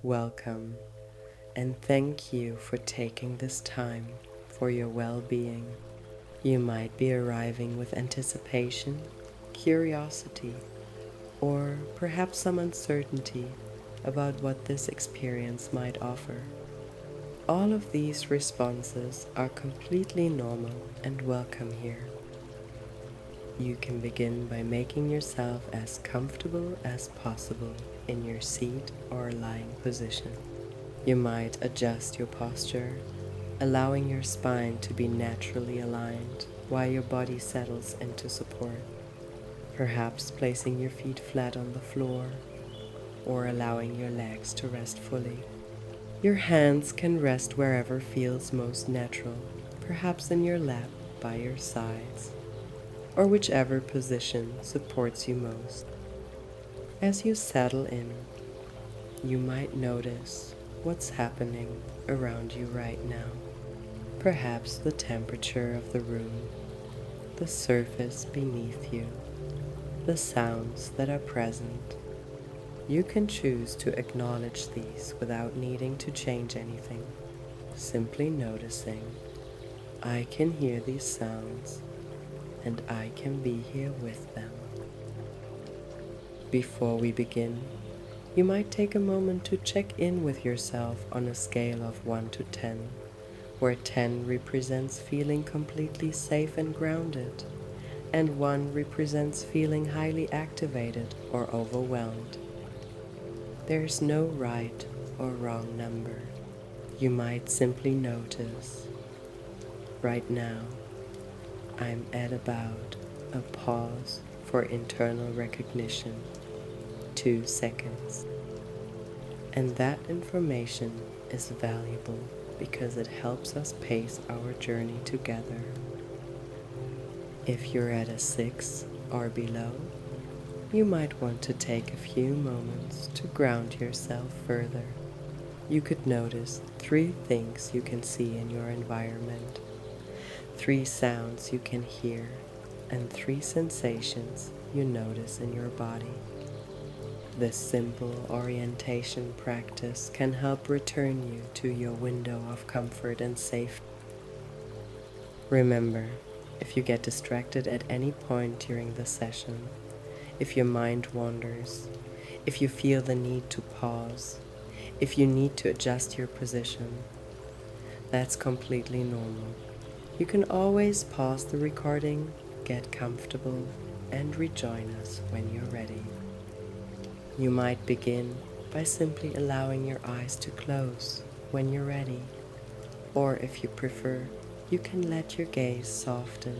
Welcome, and thank you for taking this time for your well-being. You might be arriving with anticipation, curiosity, or perhaps some uncertainty about what this experience might offer. All of these responses are completely normal and welcome here. You can begin by making yourself as comfortable as possible in your seat or lying position. You might adjust your posture, allowing your spine to be naturally aligned while your body settles into support. Perhaps placing your feet flat on the floor or allowing your legs to rest fully. Your hands can rest wherever feels most natural, perhaps in your lap, by your sides, or whichever position supports you most. As you settle in, you might notice what's happening around you right now. Perhaps the temperature of the room, the surface beneath you, the sounds that are present. You can choose to acknowledge these without needing to change anything, simply noticing, I can hear these sounds and I can be here with them. Before we begin, you might take a moment to check in with yourself on a scale of 1 to 10, where 10 represents feeling completely safe and grounded, and 1 represents feeling highly activated or overwhelmed. There's no right or wrong number. You might simply notice, right now, I'm at about a pause for internal recognition, 2 seconds. And that information is valuable because it helps us pace our journey together. If you're at a 6 or below, you might want to take a few moments to ground yourself further. You could notice 3 things you can see in your environment, 3 sounds you can hear, and 3 sensations you notice in your body. This simple orientation practice can help return you to your window of comfort and safety. Remember, if you get distracted at any point during the session, if your mind wanders, if you feel the need to pause, if you need to adjust your position, that's completely normal. You can always pause the recording, get comfortable, and rejoin us when you're ready. You might begin by simply allowing your eyes to close when you're ready, or if you prefer, you can let your gaze soften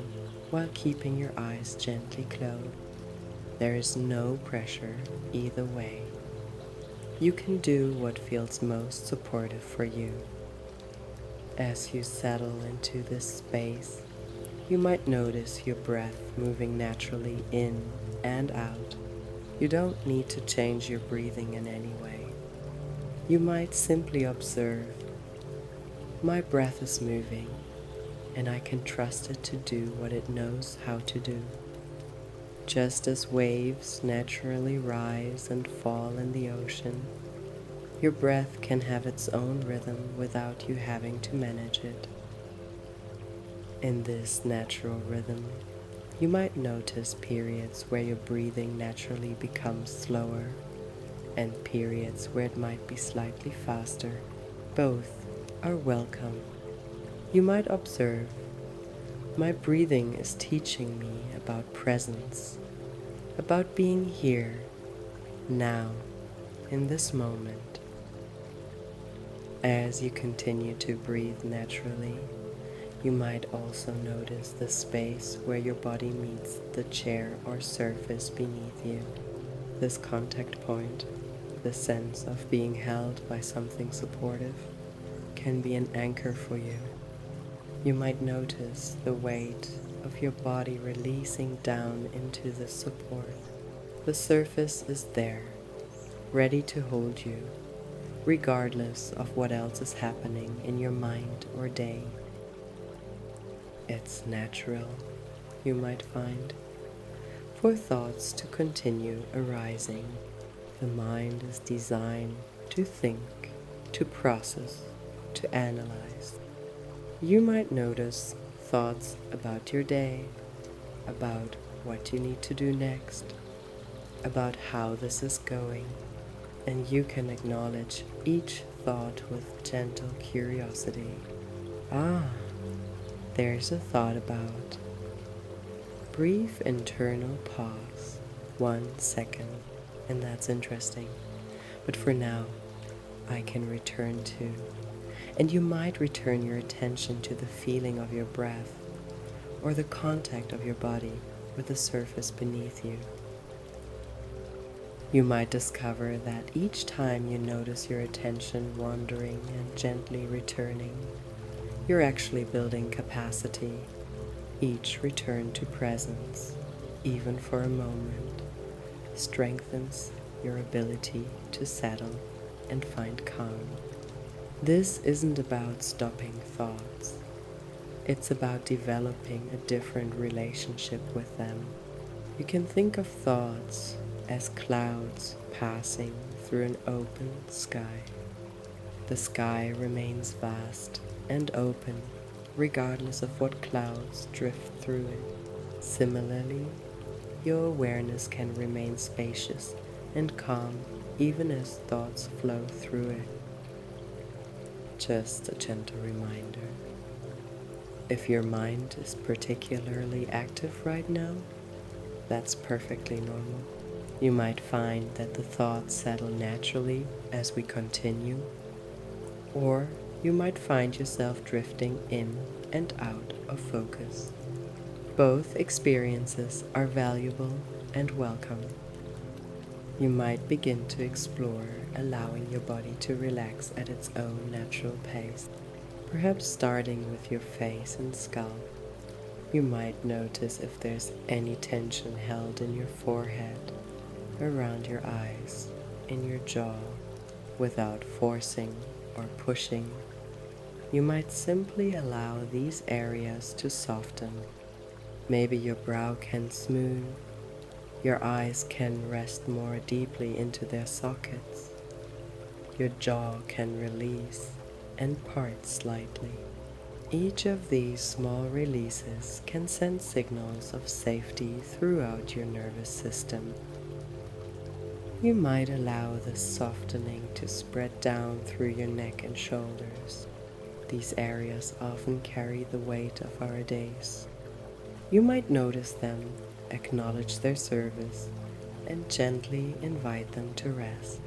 while keeping your eyes gently closed. There is no pressure either way. You can do what feels most supportive for you. As you settle into this space, you might notice your breath moving naturally in and out. You don't need to change your breathing in any way. You might simply observe, my breath is moving, and I can trust it to do what it knows how to do. Just as waves naturally rise and fall in the ocean, your breath can have its own rhythm without you having to manage it. In this natural rhythm, you might notice periods where your breathing naturally becomes slower and periods where it might be slightly faster. Both are welcome. You might observe, my breathing is teaching me about presence, about being here, now, in this moment. As you continue to breathe naturally, you might also notice the space where your body meets the chair or surface beneath you. This contact point, the sense of being held by something supportive, can be an anchor for you. You might notice the weight of your body releasing down into the support. The surface is there, ready to hold you, regardless of what else is happening in your mind or day. It's natural, you might find, for thoughts to continue arising. The mind is designed to think, to process, to analyze. You might notice thoughts about your day, about what you need to do next, about how this is going, and you can acknowledge each thought with gentle curiosity. Ah, there's a thought about. Brief internal pause, 1 second, and that's interesting. But for now, I can return to, and you might return your attention to the feeling of your breath or the contact of your body with the surface beneath you. You might discover that each time you notice your attention wandering and gently returning, you're actually building capacity. Each return to presence, even for a moment, strengthens your ability to settle and find calm. This isn't about stopping thoughts. It's about developing a different relationship with them. You can think of thoughts as clouds passing through an open sky. The sky remains vast and open regardless of what clouds drift through it. Similarly, your awareness can remain spacious and calm even as thoughts flow through it. Just a gentle reminder. If your mind is particularly active right now, that's perfectly normal. You might find that the thoughts settle naturally as we continue, or you might find yourself drifting in and out of focus. Both experiences are valuable and welcome. You might begin to explore allowing your body to relax at its own natural pace, perhaps starting with your face and scalp. You might notice if there's any tension held in your forehead, around your eyes, in your jaw, without forcing or pushing. You might simply allow these areas to soften. Maybe your brow can smooth, your eyes can rest more deeply into their sockets, your jaw can release and part slightly. Each of these small releases can send signals of safety throughout your nervous system. You might allow this softening to spread down through your neck and shoulders. These areas often carry the weight of our days. You might notice them, acknowledge their service, and gently invite them to rest.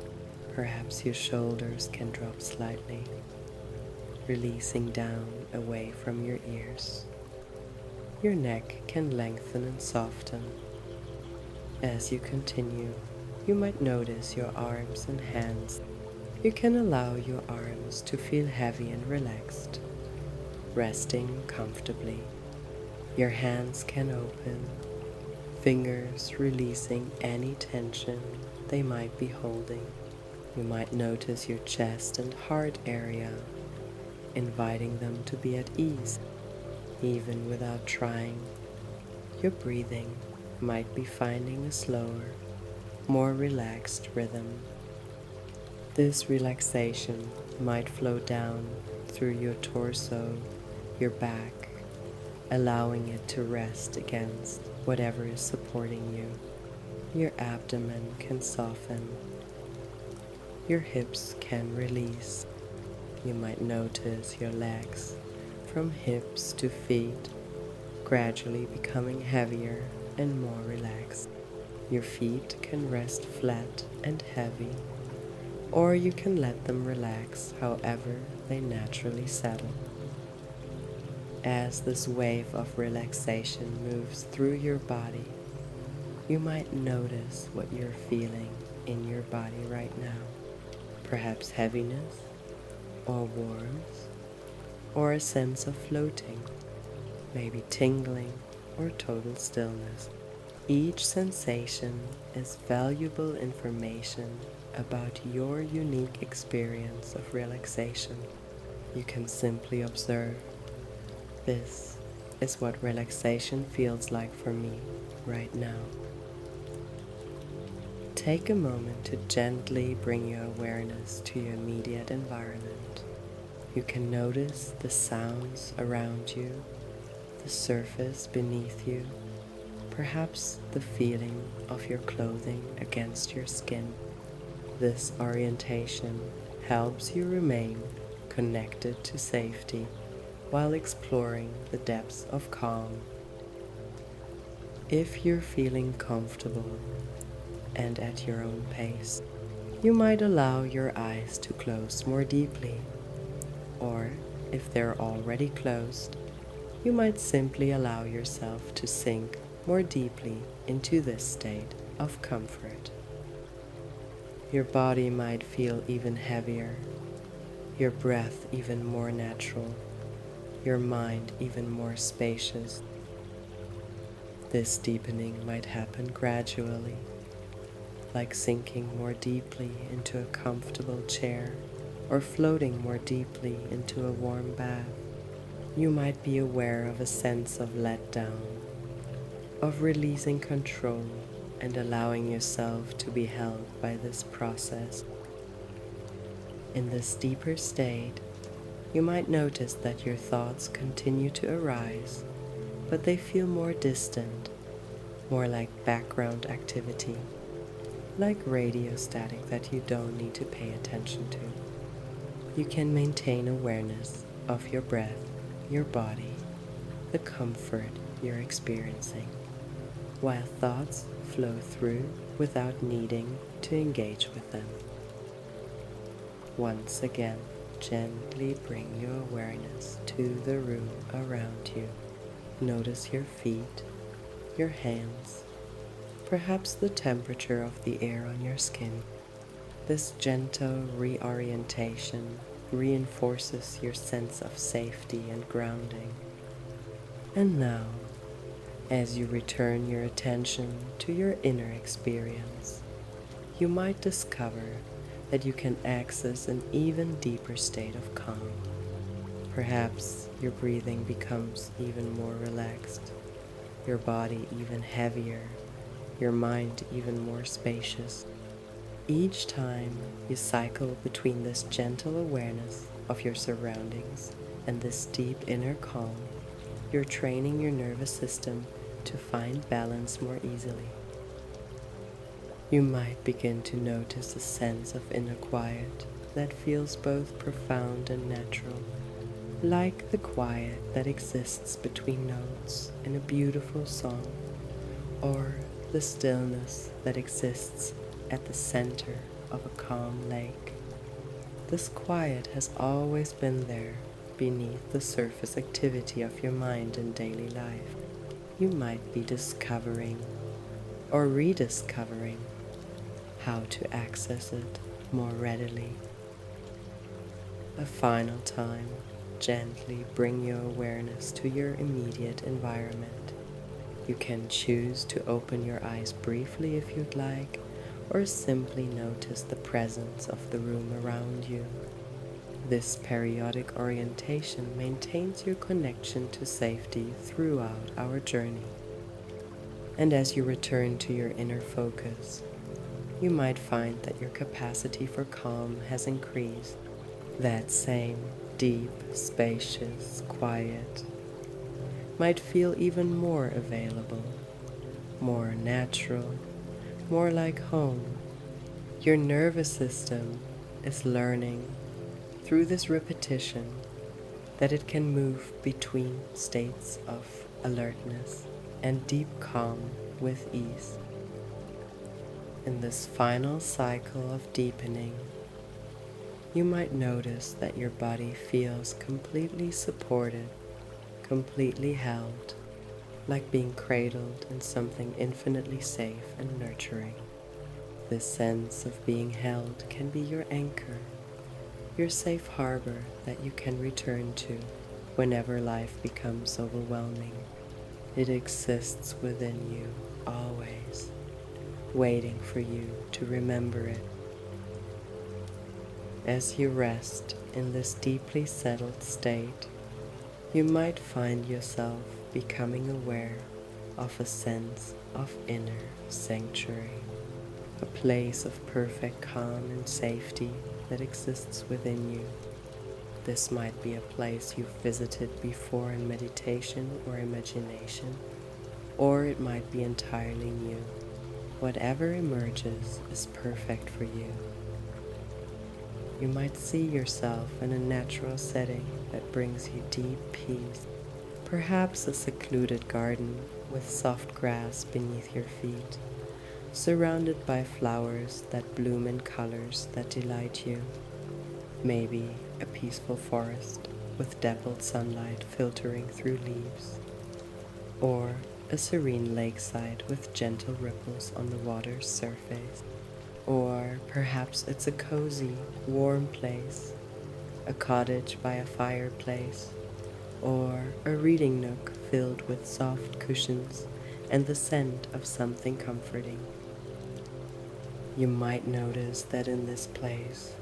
Perhaps your shoulders can drop slightly, releasing down away from your ears. Your neck can lengthen and soften. As you continue, you might notice your arms and hands. You can allow your arms to feel heavy and relaxed, resting comfortably. Your hands can open, fingers releasing any tension they might be holding. You might notice your chest and heart area, inviting them to be at ease, even without trying. Your breathing might be finding a slower, more relaxed rhythm. This relaxation might flow down through your torso, your back, allowing it to rest against whatever is supporting you. Your abdomen can soften. Your hips can release. You might notice your legs from hips to feet gradually becoming heavier and more relaxed. Your feet can rest flat and heavy, or you can let them relax however they naturally settle. As this wave of relaxation moves through your body, you might notice what you're feeling in your body right now. Perhaps heaviness, or warmth, or a sense of floating, maybe tingling or total stillness. Each sensation is valuable information about your unique experience of relaxation. You can simply observe. This is what relaxation feels like for me right now. Take a moment to gently bring your awareness to your immediate environment. You can notice the sounds around you, the surface beneath you, perhaps the feeling of your clothing against your skin. This orientation helps you remain connected to safety while exploring the depths of calm. If you're feeling comfortable and at your own pace, you might allow your eyes to close more deeply, or if they're already closed, you might simply allow yourself to sink more deeply into this state of comfort. Your body might feel even heavier, your breath even more natural, your mind even more spacious. This deepening might happen gradually, like sinking more deeply into a comfortable chair or floating more deeply into a warm bath. You might be aware of a sense of letdown, of releasing control and allowing yourself to be held by this process. In this deeper state, you might notice that your thoughts continue to arise, but they feel more distant, more like background activity, like radio static that you don't need to pay attention to. You can maintain awareness of your breath, your body, the comfort you're experiencing, while thoughts flow through without needing to engage with them. Once again, gently bring your awareness to the room around you. Notice your feet, your hands, perhaps the temperature of the air on your skin. This gentle reorientation reinforces your sense of safety and grounding. And now, as you return your attention to your inner experience, you might discover that you can access an even deeper state of calm. Perhaps your breathing becomes even more relaxed, your body even heavier, your mind even more spacious. Each time you cycle between this gentle awareness of your surroundings and this deep inner calm, you're training your nervous system to find balance more easily. You might begin to notice a sense of inner quiet that feels both profound and natural, like the quiet that exists between notes in a beautiful song, or the stillness that exists at the center of a calm lake. This quiet has always been there beneath the surface activity of your mind in daily life. You might be discovering or rediscovering how to access it more readily. A final time, gently bring your awareness to your immediate environment. You can choose to open your eyes briefly if you'd like, or simply notice the presence of the room around you. This periodic orientation maintains your connection to safety throughout our journey. And as you return to your inner focus, you might find that your capacity for calm has increased. That same deep, spacious, quiet might feel even more available, more natural, more like home. Your nervous system is learning through this repetition that it can move between states of alertness and deep calm with ease. In this final cycle of deepening, you might notice that your body feels completely supported, completely held, like being cradled in something infinitely safe and nurturing. This sense of being held can be your anchor, your safe harbor that you can return to whenever life becomes overwhelming. It exists within you always, waiting for you to remember it. As you rest in this deeply settled state, you might find yourself becoming aware of a sense of inner sanctuary. a place of perfect calm and safety that exists within you. This might be a place you've visited before in meditation or imagination, or it might be entirely new. Whatever emerges is perfect for you. You might see yourself in a natural setting that brings you deep peace, perhaps a secluded garden with soft grass beneath your feet, surrounded by flowers that bloom in colors that delight you. Maybe a peaceful forest with dappled sunlight filtering through leaves, or a serene lakeside with gentle ripples on the water's surface. Or perhaps it's a cozy, warm place, a cottage by a fireplace, or a reading nook filled with soft cushions and the scent of something comforting. You might notice that in this place,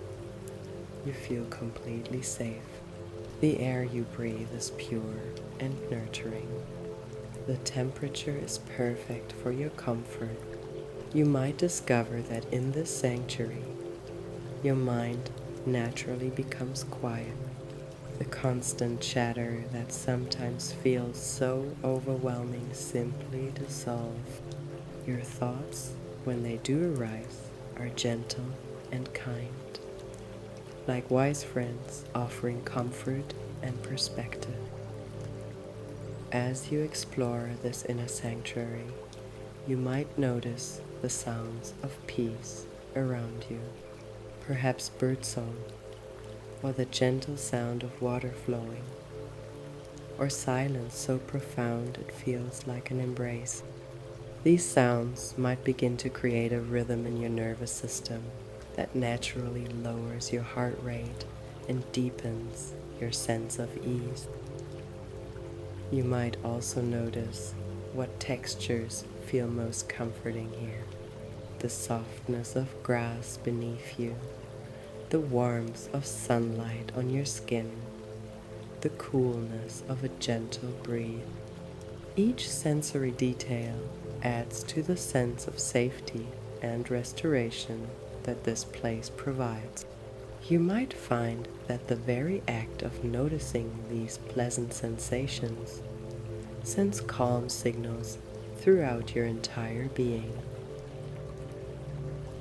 you feel completely safe. The air you breathe is pure and nurturing. The temperature is perfect for your comfort. You might discover that in this sanctuary, your mind naturally becomes quiet. The constant chatter that sometimes feels so overwhelming simply dissolves. Your thoughts, when they do arise, are gentle and kind, like wise friends offering comfort and perspective. As you explore this inner sanctuary, you might notice the sounds of peace around you, perhaps birdsong, or the gentle sound of water flowing, or silence so profound it feels like an embrace. These sounds might begin to create a rhythm in your nervous system that naturally lowers your heart rate and deepens your sense of ease. You might also notice what textures feel most comforting here. The softness of grass beneath you, the warmth of sunlight on your skin, the coolness of a gentle breeze. Each sensory detail adds to the sense of safety and restoration that this place provides. You might find that the very act of noticing these pleasant sensations sends calm signals throughout your entire being.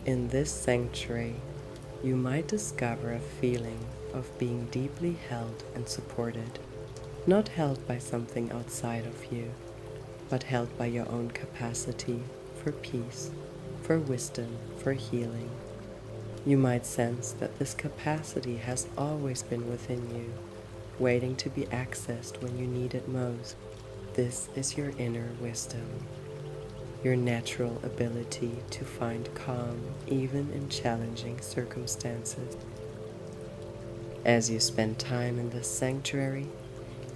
In this sanctuary, you might discover a feeling of being deeply held and supported, not held by something outside of you, but held by your own capacity for peace, for wisdom, for healing. You might sense that this capacity has always been within you, waiting to be accessed when you need it most. This is your inner wisdom, your natural ability to find calm even in challenging circumstances. As you spend time in this sanctuary,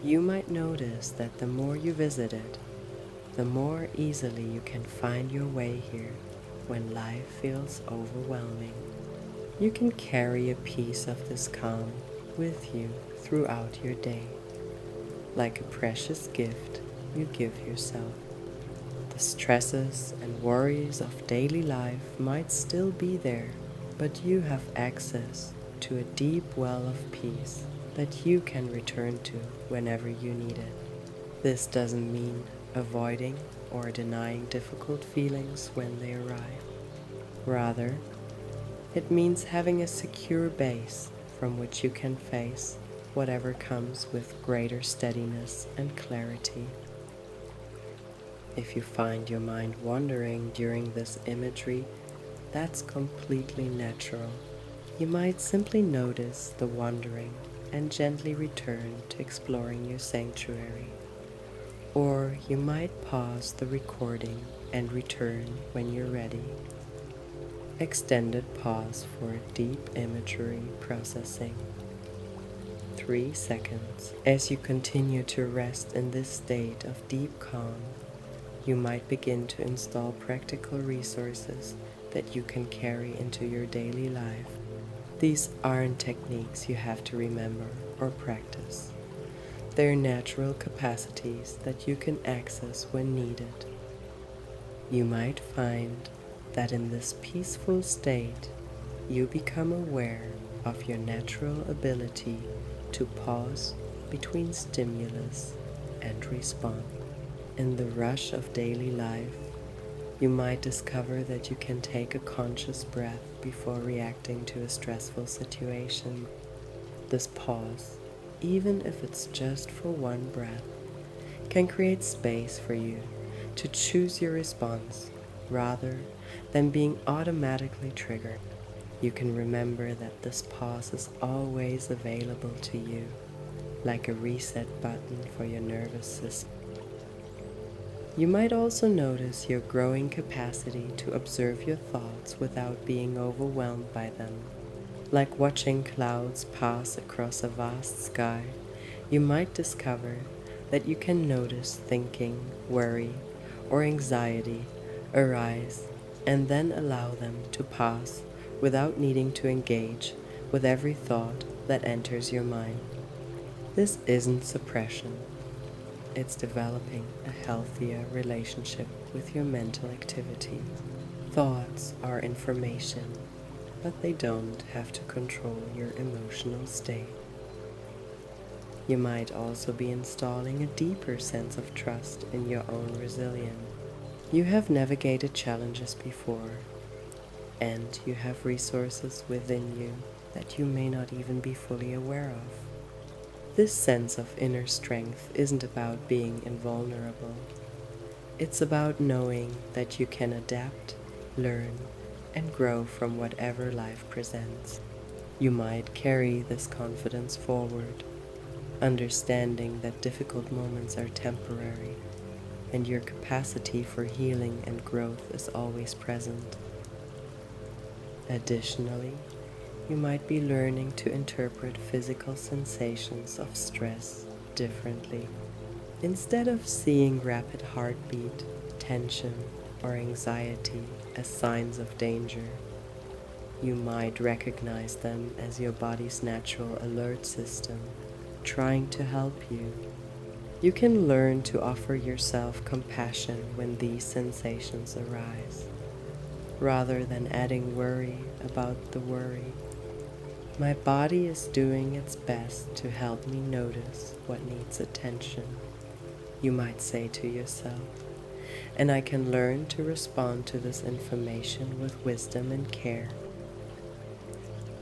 you might notice that the more you visit it, the more easily you can find your way here when life feels overwhelming. You can carry a piece of this calm with you throughout your day, like a precious gift you give yourself. The stresses and worries of daily life might still be there, but you have access to a deep well of peace that you can return to whenever you need it. This doesn't mean avoiding or denying difficult feelings when they arrive. Rather, it means having a secure base from which you can face whatever comes with greater steadiness and clarity. If you find your mind wandering during this imagery, that's completely natural. You might simply notice the wandering and gently return to exploring your sanctuary. Or you might pause the recording and return when you're ready. Extended pause for deep imagery processing. 3 seconds. As you continue to rest in this state of deep calm, you might begin to install practical resources that you can carry into your daily life. These aren't techniques you have to remember or practice. They're natural capacities that you can access when needed. You might find that in this peaceful state, you become aware of your natural ability to pause between stimulus and response. In the rush of daily life, you might discover that you can take a conscious breath before reacting to a stressful situation. This pause, even if it's just for one breath, can create space for you to choose your response rather than being automatically triggered. You can remember that this pause is always available to you, like a reset button for your nervous system. You might also notice your growing capacity to observe your thoughts without being overwhelmed by them. Like watching clouds pass across a vast sky, you might discover that you can notice thinking, worry, or anxiety arise and then allow them to pass without needing to engage with every thought that enters your mind. This isn't suppression. It's developing a healthier relationship with your mental activity. Thoughts are information, but they don't have to control your emotional state. You might also be installing a deeper sense of trust in your own resilience. You have navigated challenges before, and you have resources within you that you may not even be fully aware of. This sense of inner strength isn't about being invulnerable. It's about knowing that you can adapt, learn, and grow from whatever life presents. You might carry this confidence forward, understanding that difficult moments are temporary, and your capacity for healing and growth is always present. Additionally, you might be learning to interpret physical sensations of stress differently. Instead of seeing rapid heartbeat, tension, or anxiety as signs of danger, you might recognize them as your body's natural alert system trying to help you. You can learn to offer yourself compassion when these sensations arise, rather than adding worry about the worry. My body is doing its best to help me notice what needs attention, you might say to yourself, and I can learn to respond to this information with wisdom and care.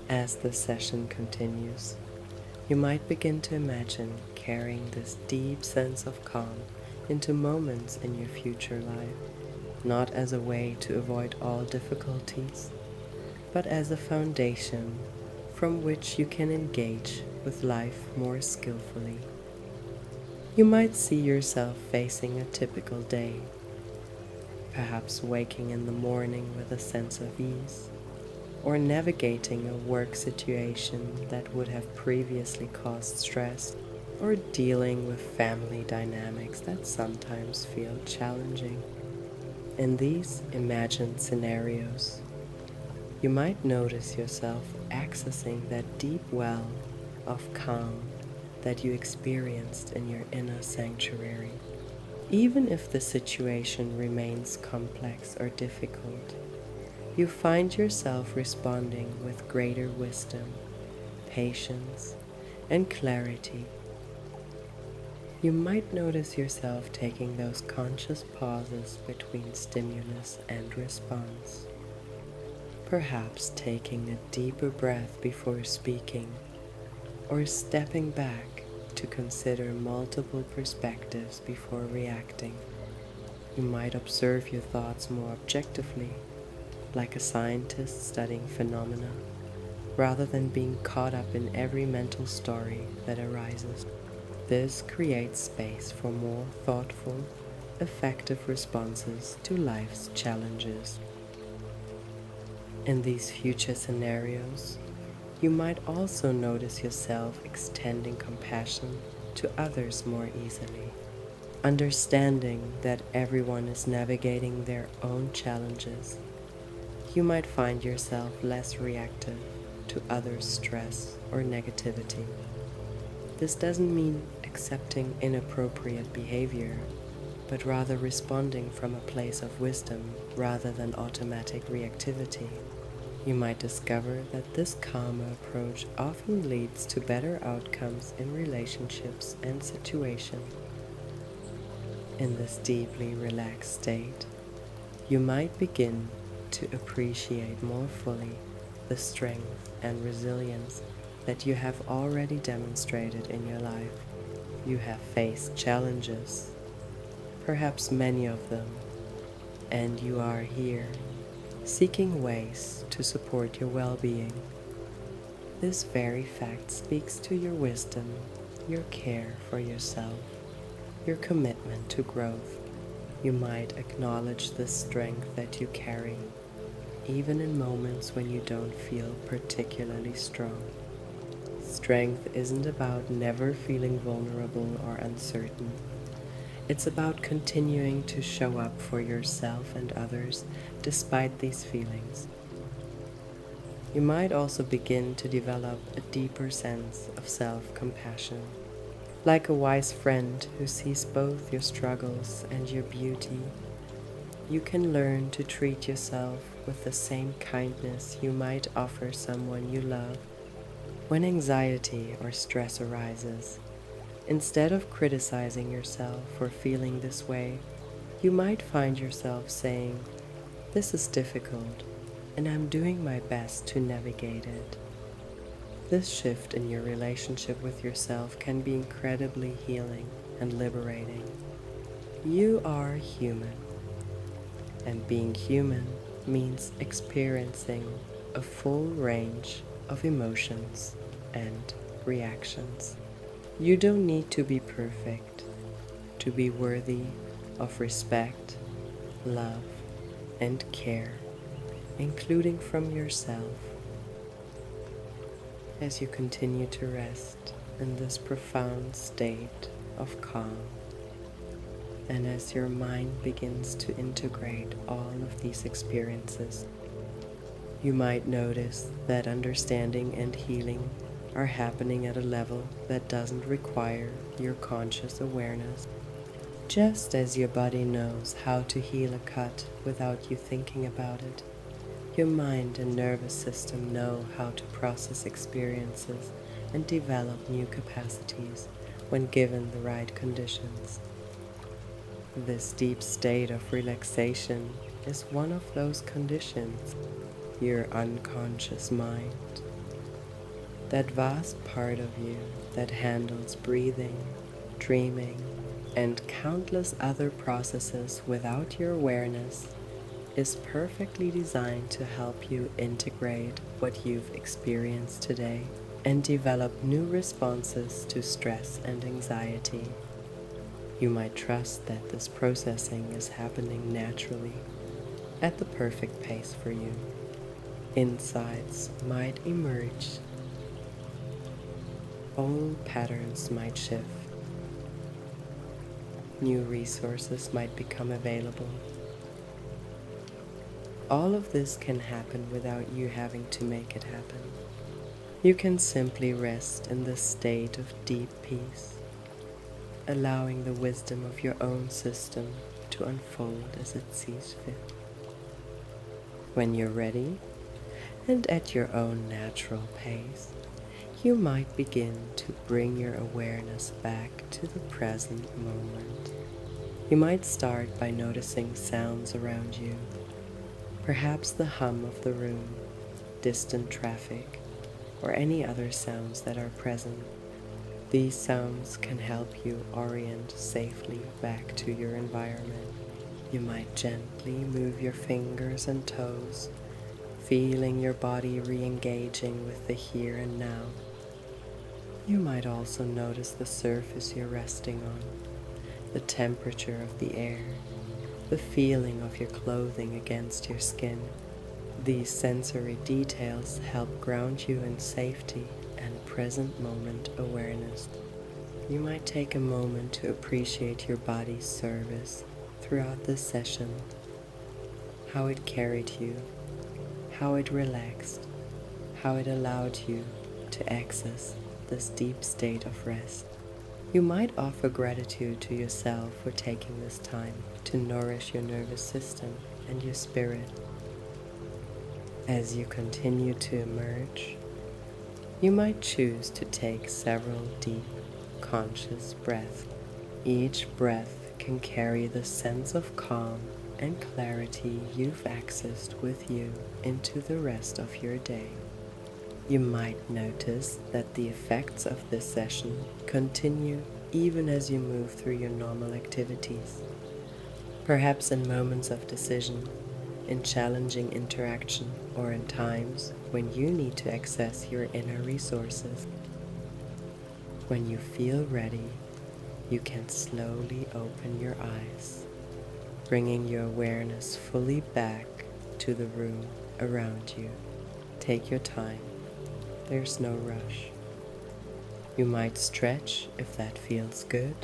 As the session continues, you might begin to imagine carrying this deep sense of calm into moments in your future life, not as a way to avoid all difficulties, but as a foundation from which you can engage with life more skillfully. You might see yourself facing a typical day, perhaps waking in the morning with a sense of ease, or navigating a work situation that would have previously caused stress, or dealing with family dynamics that sometimes feel challenging. In these imagined scenarios, you might notice yourself accessing that deep well of calm that you experienced in your inner sanctuary. Even if the situation remains complex or difficult, you find yourself responding with greater wisdom, patience, and clarity. You might notice yourself taking those conscious pauses between stimulus and response. Perhaps taking a deeper breath before speaking, or stepping back to consider multiple perspectives before reacting. You might observe your thoughts more objectively, like a scientist studying phenomena, rather than being caught up in every mental story that arises. This creates space for more thoughtful, effective responses to life's challenges. In these future scenarios, you might also notice yourself extending compassion to others more easily, understanding that everyone is navigating their own challenges. You might find yourself less reactive to others' stress or negativity. This doesn't mean accepting inappropriate behavior, but rather responding from a place of wisdom rather than automatic reactivity. You might discover that this calmer approach often leads to better outcomes in relationships and situations. In this deeply relaxed state, you might begin to appreciate more fully the strength and resilience that you have already demonstrated in your life. You have faced challenges, perhaps many of them, and you are here seeking ways to support your well-being. This very fact speaks to your wisdom, your care for yourself, your commitment to growth. You might acknowledge the strength that you carry, even in moments when you don't feel particularly strong. Strength isn't about never feeling vulnerable or uncertain. It's about continuing to show up for yourself and others despite these feelings. You might also begin to develop a deeper sense of self-compassion, like a wise friend who sees both your struggles and your beauty. You can learn to treat yourself with the same kindness you might offer someone you love. When anxiety or stress arises, instead of criticizing yourself for feeling this way, you might find yourself saying, "This is difficult, and I'm doing my best to navigate it." This shift in your relationship with yourself can be incredibly healing and liberating. You are human, and being human means experiencing a full range of emotions and reactions. You don't need to be perfect to be worthy of respect, love, and care, including from yourself. As you continue to rest in this profound state of calm, and as your mind begins to integrate all of these experiences, you might notice that understanding and healing are happening at a level that doesn't require your conscious awareness. Just as your body knows how to heal a cut without you thinking about it, your mind and nervous system know how to process experiences and develop new capacities when given the right conditions. This deep state of relaxation is one of those conditions. Your unconscious mind, that vast part of you that handles breathing, dreaming, and countless other processes without your awareness, is perfectly designed to help you integrate what you've experienced today and develop new responses to stress and anxiety. You might trust that this processing is happening naturally, at the perfect pace for you. Insights might emerge. Old patterns might shift. New resources might become available. All of this can happen without you having to make it happen. You can simply rest in this state of deep peace, allowing the wisdom of your own system to unfold as it sees fit. When you're ready, and at your own natural pace, you might begin to bring your awareness back to the present moment. You might start by noticing sounds around you, perhaps the hum of the room, distant traffic, or any other sounds that are present. These sounds can help you orient safely back to your environment. You might gently move your fingers and toes, feeling your body re-engaging with the here and now. You might also notice the surface you're resting on, the temperature of the air, the feeling of your clothing against your skin. These sensory details help ground you in safety and present moment awareness. You might take a moment to appreciate your body's service throughout this session, how it carried you, how it relaxed, how it allowed you to access this deep state of rest. You might offer gratitude to yourself for taking this time to nourish your nervous system and your spirit. As you continue to emerge, you might choose to take several deep, conscious breaths. Each breath can carry the sense of calm and clarity you've accessed with you into the rest of your day. You might notice that the effects of this session continue even as you move through your normal activities, perhaps in moments of decision, in challenging interaction, or in times when you need to access your inner resources. When you feel ready, you can slowly open your eyes, bringing your awareness fully back to the room around you. Take your time. There's no rush. You might stretch if that feels good,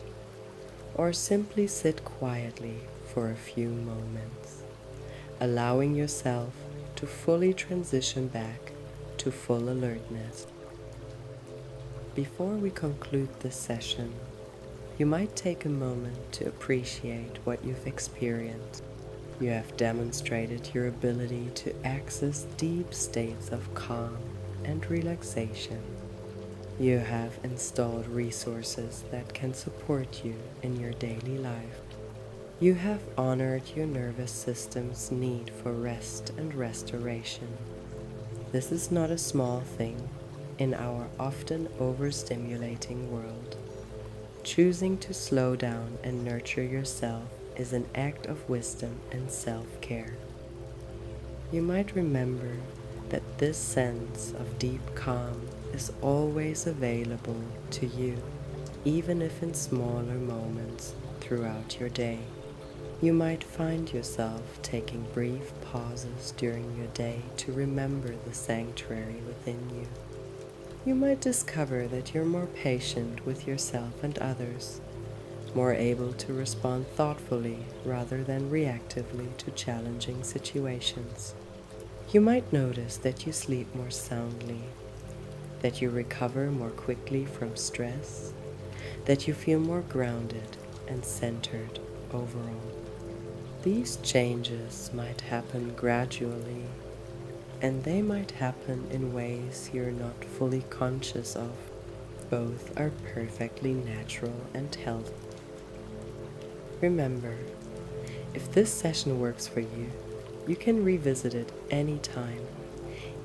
or simply sit quietly for a few moments, allowing yourself to fully transition back to full alertness. Before we conclude this session, you might take a moment to appreciate what you've experienced. You have demonstrated your ability to access deep states of calm and relaxation. You have installed resources that can support you in your daily life. You have honored your nervous system's need for rest and restoration. This is not a small thing in our often overstimulating world. Choosing to slow down and nurture yourself is an act of wisdom and self-care. You might remember that this sense of deep calm is always available to you, even if in smaller moments throughout your day. You might find yourself taking brief pauses during your day to remember the sanctuary within you. You might discover that you're more patient with yourself and others, more able to respond thoughtfully rather than reactively to challenging situations. You might notice that you sleep more soundly, that you recover more quickly from stress, that you feel more grounded and centered overall. These changes might happen gradually, and they might happen in ways you're not fully conscious of. Both are perfectly natural and healthy. Remember, if this session works for you, you can revisit it anytime.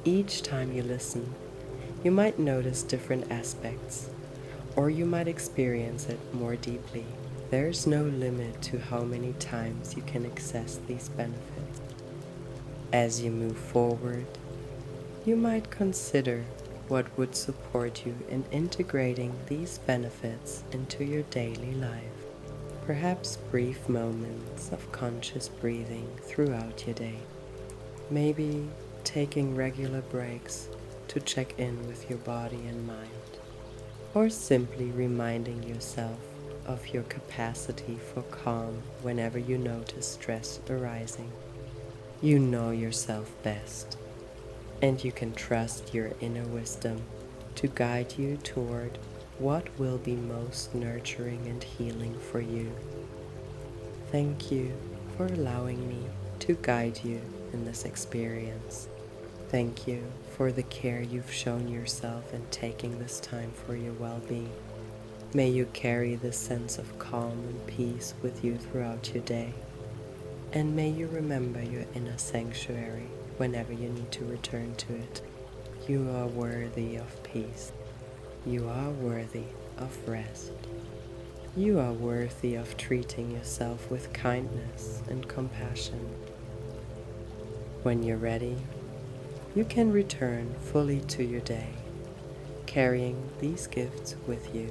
Each time you listen, you might notice different aspects, or you might experience it more deeply. There's no limit to how many times you can access these benefits. As you move forward, you might consider what would support you in integrating these benefits into your daily life. Perhaps brief moments of conscious breathing throughout your day. Maybe taking regular breaks to check in with your body and mind. Or simply reminding yourself of your capacity for calm whenever you notice stress arising. You know yourself best, and you can trust your inner wisdom to guide you toward what will be most nurturing and healing for you. Thank you for allowing me to guide you in this experience. Thank you for the care you've shown yourself in taking this time for your well-being. May you carry this sense of calm and peace with you throughout your day. And may you remember your inner sanctuary whenever you need to return to it. You are worthy of peace. You are worthy of rest. You are worthy of treating yourself with kindness and compassion. When you're ready, you can return fully to your day, carrying these gifts with you.